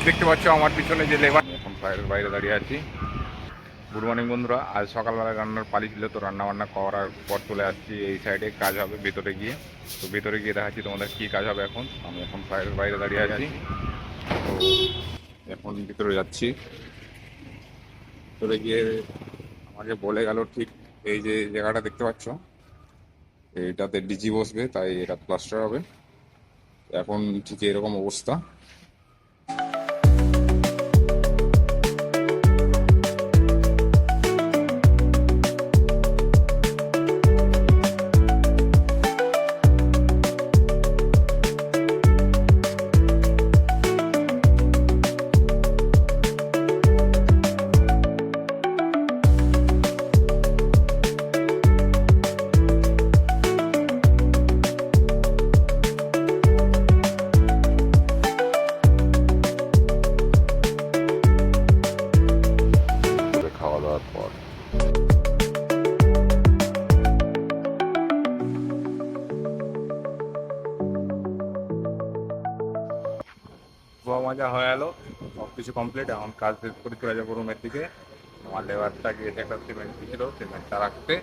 দেখতে পাচ্ছ আমার পিছনে যে লেবার, এখন ফ্লাইটের বাইরে দাঁড়িয়ে আছি। গুড মর্নিং বন্ধুরা, আজ সকালবেলা রান্নার পালি ছিল, তো রান্না বান্না করার পর চলে আসছি এই সাইডে, কাজ হবে ভেতরে গিয়ে। তো ভেতরে গিয়ে দেখাচ্ছি তোমাদের কি কাজ হবে। আমি এখন ফ্লাইটের বাইরে দাঁড়িয়ে আছি, তো এখন ভিতরে যাচ্ছি। ভিতরে গিয়ে আমাকে বলে গেল ঠিক এই যে জায়গাটা দেখতে পাচ্ছ, এইটাতে ডিজি বসবে, তাই এটা প্লাস্টার হবে। এখন ঠিক এরকম অবস্থা। খাওয়া দাওয়ার পর গোয়া মজা হয়ে গেল, সব কিছু কমপ্লিট। এখন কাজ শেষ করে চলে যাবো রুমের দিকে। আমার লেবারটা গিয়েছে একটা সিমেন্ট দিয়েছিল, সিমেন্টটা রাখতে।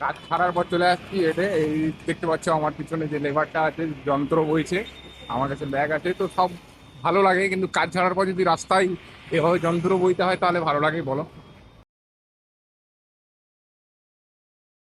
কাজ ছাড়ার পর চলে আসছি এতে, এই দেখতে পাচ্ছ আমার পিছনে যে লেবারটা আছে, যন্ত্র বইছে, আমার কাছে ব্যাগ আছে, তো সব ভালো লাগে। কিন্তু কাজ ছাড়ার পর যদি রাস্তায় এভাবে যন্ত্র বইতে হয় তাহলে ভালো লাগে বলো।